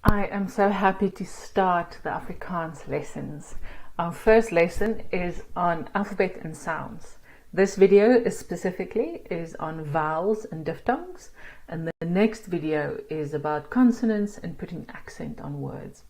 I am so happy to start the Afrikaans lessons. Our first lesson is on alphabet and sounds. This video specifically is on vowels and diphthongs, and the next video is about consonants and putting accent on words.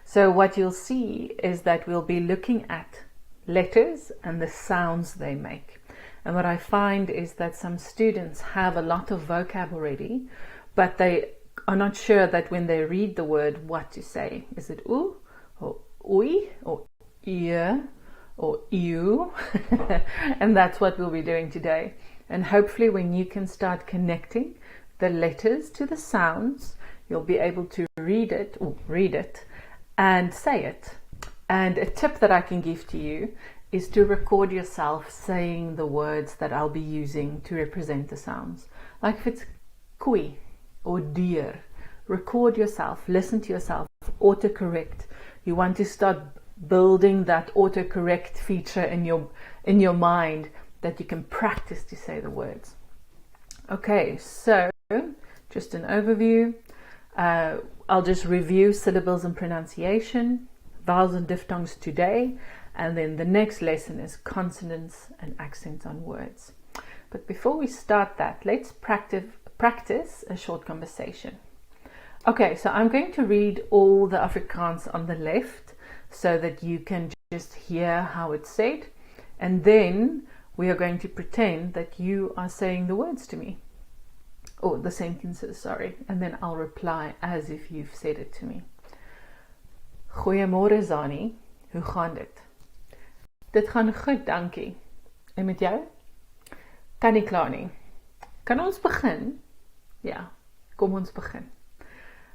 So what you'll see is that we'll be looking at letters and the sounds they make. And what I find is that some students have a lot of vocab already, but they are not sure that when they read the word what to say. Is it oo or oei or ear or ew? And that's what we'll be doing today. And hopefully when you can start connecting the letters to the sounds, you'll be able to read it and say it. And a tip that I can give to you is to record yourself saying the words that I'll be using to represent the sounds. Like if it's koei or deer, record yourself, listen to yourself, autocorrect. You want to start building that autocorrect feature in your mind that you can practice to say the words. Okay, so just an overview. I'll just review syllables and pronunciation, vowels and diphthongs today, and then the next lesson is consonants and accents on words. But before we start that, let's practice a short conversation. Okay, so I'm going to read all the Afrikaans on the left so that you can just hear how it's said, and then we are going to pretend that you are saying the words to me, or the sentences, sorry, and then I'll reply as if you've said it to me. Goeiemôre Zani, hoe gaan dit? Dit gaan goed, dankie. En met jou? Kan nie klaar nie. Kan ons begin? Ja, kom ons begin.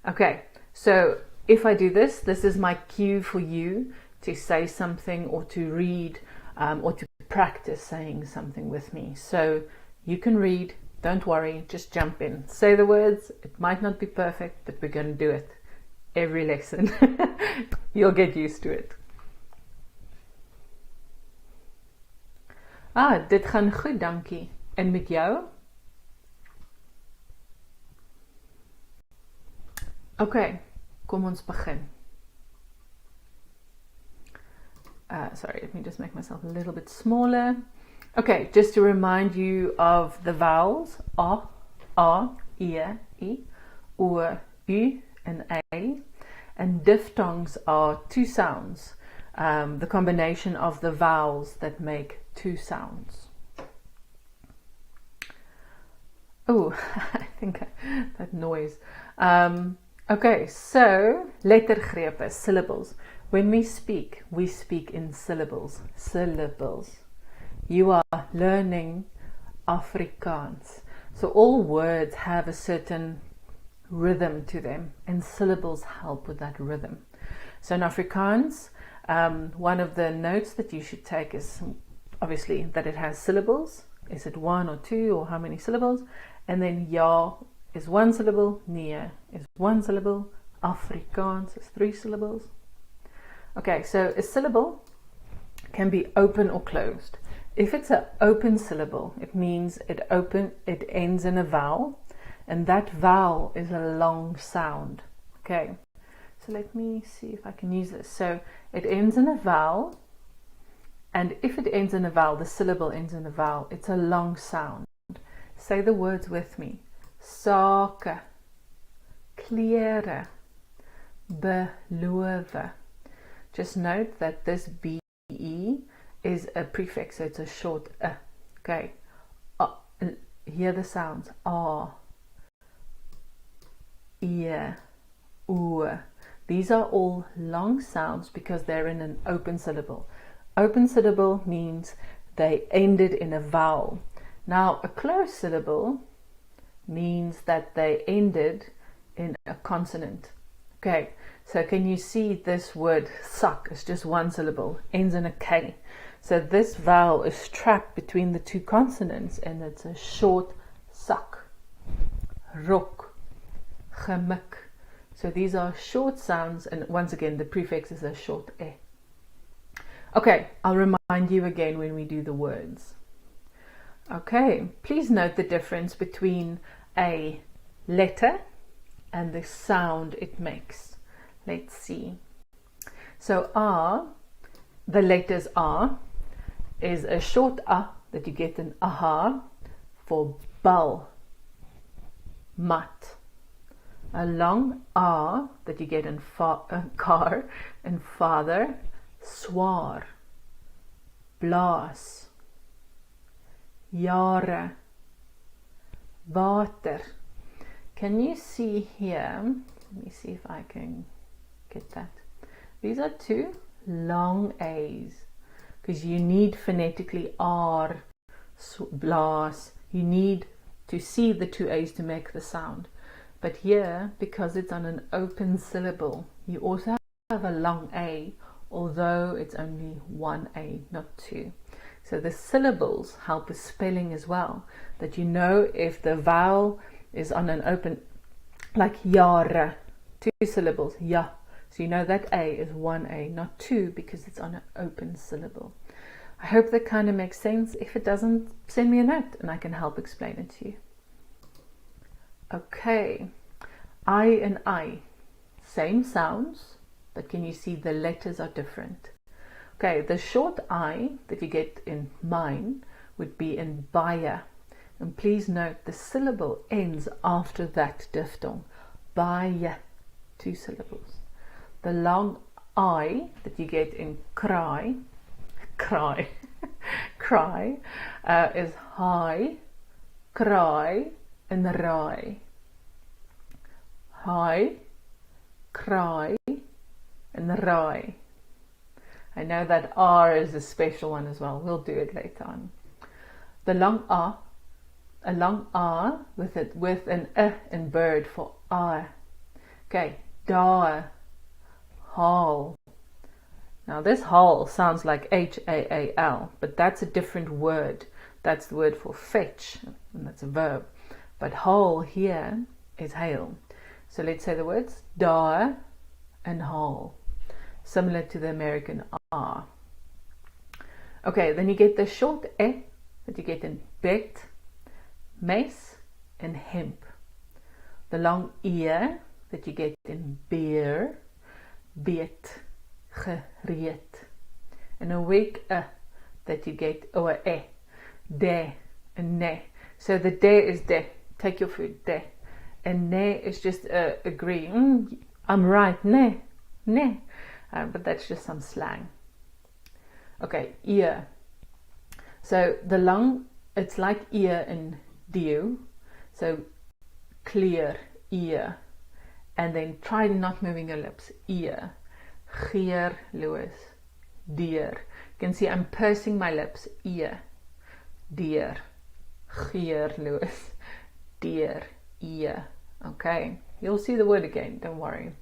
Okay, so if I do this, this is my cue for you to say something or to read or to practice saying something with me. So you can read, don't worry, just jump in. Say the words, it might not be perfect, but we're going to do it every lesson. You'll get used to it. Dit gaan goed, dankie. En met jou? Okay, kom ons begin. Sorry, let me just make myself a little bit smaller. Okay, just to remind you of the vowels, a, e, o, u, and a. And diphthongs are two sounds, the combination of the vowels that make two sounds. Oh, I think that noise. Okay, so lettergrepe, syllables. When we speak in syllables. Syllables. You are learning Afrikaans. So all words have a certain rhythm to them, and syllables help with that rhythm. So in Afrikaans, one of the notes that you should take is obviously that it has syllables. Is it one or two or how many syllables? And then ja is one syllable, nee is one syllable, Afrikaans is three syllables. Okay, so a syllable can be open or closed. If it's an open syllable, it means it ends in a vowel, and that vowel is a long sound. Okay, so let me see if I can use this. So it ends in a vowel, and if it ends in a vowel, the syllable ends in a vowel, it's a long sound. Say the words with me. Sake, klere, beloof. Just note that this BE is a prefix, so it's a short Okay. Hear the sounds. A, e, o. These are all long sounds because they're in an open syllable. Open syllable means they ended in a vowel. Now, a closed syllable means that they ended in a consonant. Okay, so can you see this word sak is just one syllable, ends in a K. So this vowel is trapped between the two consonants and it's a short sak. Rok, gemik. So these are short sounds, and once again the prefix is a short e. Okay, I'll remind you again when we do the words. Okay, please note the difference between a letter and the sound it makes. Let's see. So R, the letters R, is a short A that you get in aha for bal, mat. A long R that you get in car and father, zwaar, blaas, jare, water. Can you see here? Let me see if I can get that. These are two long A's because you need phonetically R, blaas. You need to see the two A's to make the sound. But here, because it's on an open syllable, you also have a long A, although it's only one A, not two. So the syllables help with spelling as well, that you know if the vowel is on an open, like jare, two syllables, ja. So you know that A is one A, not two, because it's on an open syllable. I hope that kind of makes sense. If it doesn't, send me a note and I can help explain it to you. Okay, I and I, same sounds, but can you see the letters are different? Okay, the short I that you get in mine would be in baie. And please note the syllable ends after that diphthong. Baie, two syllables. The long I that you get in cry is high, cry, and raai. High, cry, and raai. I know that R is a special one as well. We'll do it later on. The long a long R with an in bird for I. Okay, daar, haal. Now this haal sounds like H-A-A-L, but that's a different word. That's the word for fetch, and that's a verb. But haal here is hail. So let's say the words daar and haal, similar to the American R. Okay, then you get the short E that you get in bed, mes, and hemp. The long E that you get in beer, beet, gereed. And a weak E that you get, or a E, de, and ne. So the de is de, take your food, de. And ne is just agree, I'm right, ne, ne. But that's just some slang. Okay, ear. So the long, it's like ear in dew. So clear, ear. And then try not moving your lips. Ear. Geer, Louis. Deer. You can see I'm pursing my lips. Ear. Deer. Geer, Louis. Deer. Ear. Okay. You'll see the word again. Don't worry.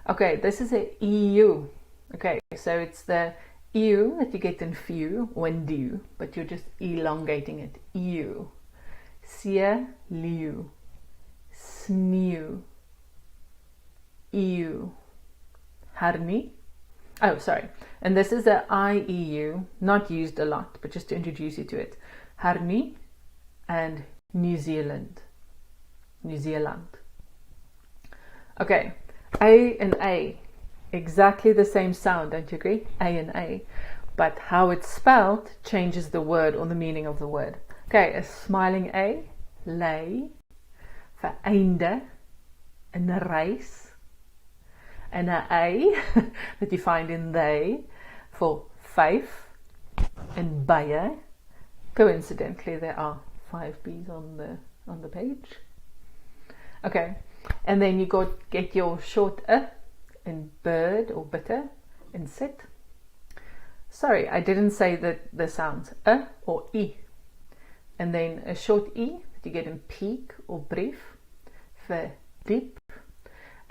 Okay, this is a EU. Okay, so it's the EU that you get in few or in dew, but you're just elongating it. EU. See, leeuw. Sneeuw. EU. Harnie. Oh, sorry. And this is a IEU, not used a lot, but just to introduce you to it. Harnie and New Zealand. New Zealand. Okay. A and A, exactly the same sound, don't you agree? A and A, but how it's spelled changes the word or the meaning of the word. Okay, a smiling A, lay, vir einde, en reis, and a A that you find in they for 5 and baie. Coincidentally, there are 5 B's on the page. Okay. And then you get your short in bird or bitter in sit. Sorry, I didn't say that the sounds or E. And then a short E that you get in peak or brief for deep.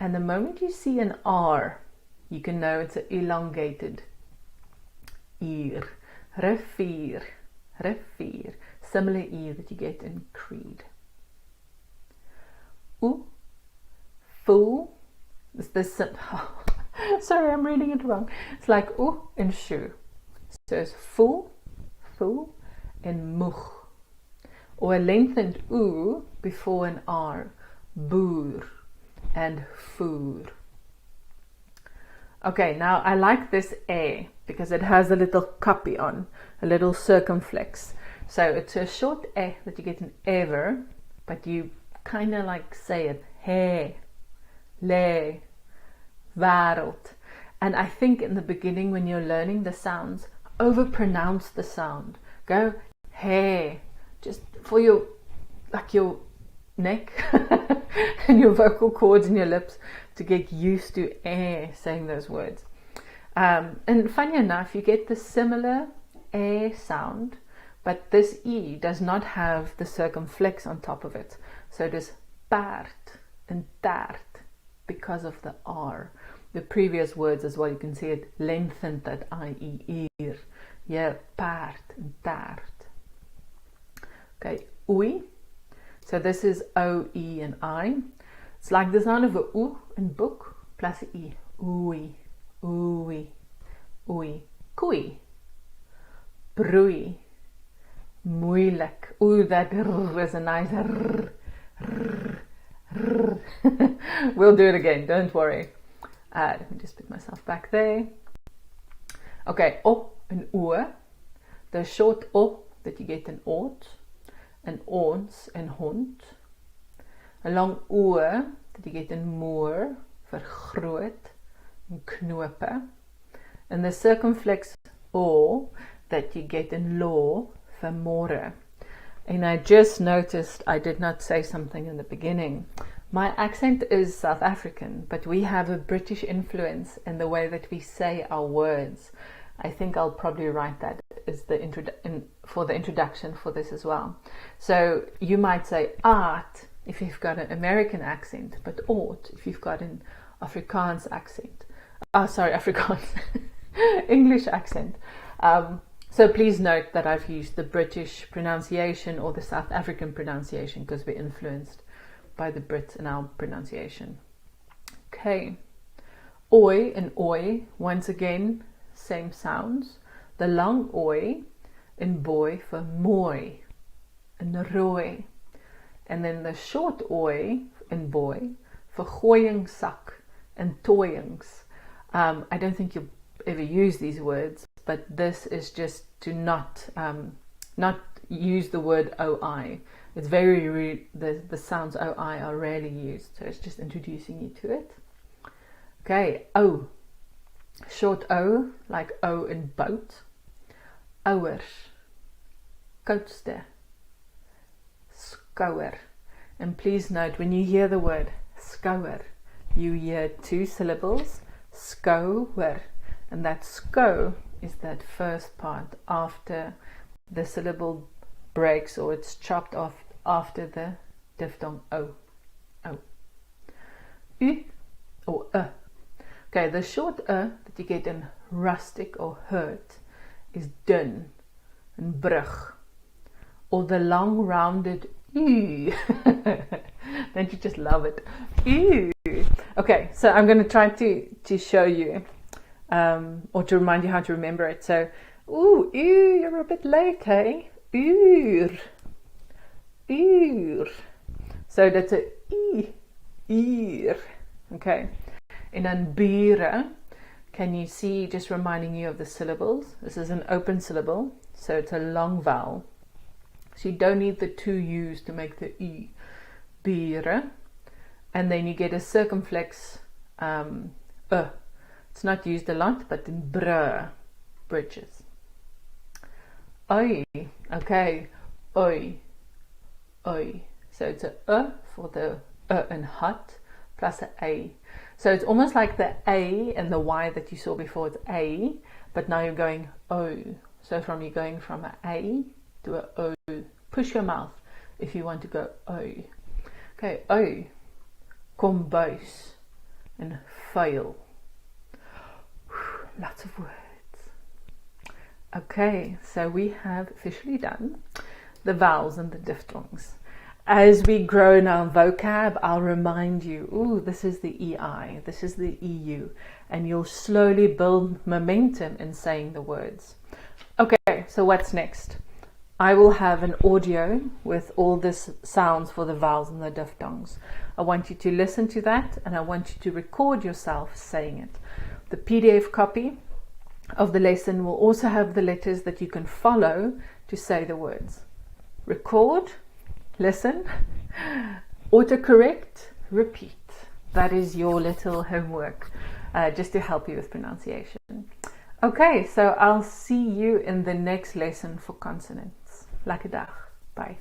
And the moment you see an R, you can know it's an elongated ear. Rivier, rivier. Similar E that you get in creed. Oe. Fool. Sorry, I'm reading it wrong. It's like ooh and shoe. So it's fool, and moeg. Or a lengthened oo before an R. Boer and voer. Okay, now I like this A because it has a little copy on, a little circumflex. So it's a short E that you get in ever, but you kind of like say it, he, le, wereld. And I think in the beginning when you're learning the sounds, overpronounce the sound. Go, he, just for your, like your neck and your vocal cords and your lips to get used to saying those words. And funny enough, you get the similar sound, but this E does not have the circumflex on top of it. So it is paard and taart because of the R. The previous words as well, you can see it lengthened that I-E, ear. Yeah, paard and taart. Okay, oei. So this is O, E, and I. It's like the sound of a O in book plus a E. Oei, oei, oei. Koei, broei, moeilijk. Ooh, that r is a nice r. We'll do it again, don't worry. Let me just put myself back there. Okay, O and oe. The short O that you get in oort. En ons en hond. Een lang oe dat jy get in moor vir groot en knope. And the circumflex O that you get in law vir môre. And I just noticed I did not say something in the beginning. My accent is South African, but we have a British influence in the way that we say our words. I think I'll probably write that as the for the introduction for this as well. So you might say art if you've got an American accent, but ought if you've got an Afrikaans accent. Afrikaans, English accent. So please note that I've used the British pronunciation or the South African pronunciation because we're influenced by the Brits in our pronunciation. Okay. Oi and oi, once again, same sounds. The lang oi in boy for mooi and rooi. And then the short oi in boy for gooiingsak and tooiings. I don't think you'll ever use these words, but this is just to not use the word oi. It's very the sounds oi are rarely used, so it's just introducing you to it. Okay, O. Short O, like O in boat. Ouers, koudste, skouer. And please note, when you hear the word skouer, you hear two syllables, skouer. And that skou is that first part after the syllable breaks or it's chopped off after the diphthong O. O. U or Okay, the short that you get in rustic or hurt is dun and brug. Or the long rounded U. Don't you just love it? U. Okay, so I'm going to try to show you or to remind you how to remember it. So, ooh, you're a bit late, hey? Uur. Uur. So that's a E. Uur. Okay. And then bure, can you see, just reminding you of the syllables? This is an open syllable, so it's a long vowel. So you don't need the two U's to make the E. Bure. And then you get a circumflex It's not used a lot, but in brr, bridges. Oi, okay, oi, oi. So it's a for the and hot plus a. So it's almost like the A and the Y that you saw before, it's A, but now you're going O. So you're going from an A to a O. Push your mouth if you want to go O. Okay, O, kombuis and fail. Lots of words. Okay, so we have officially done the vowels and the diphthongs. As we grow in our vocab, I'll remind you, ooh, this is the EI, this is the EU, and you'll slowly build momentum in saying the words. Okay, so what's next? I will have an audio with all the sounds for the vowels and the diphthongs. I want you to listen to that, and I want you to record yourself saying it. The PDF copy of the lesson will also have the letters that you can follow to say the words. Record, listen, autocorrect, repeat. That is your little homework, just to help you with pronunciation. Okay, so I'll see you in the next lesson for consonants. Lekker dag. Bye.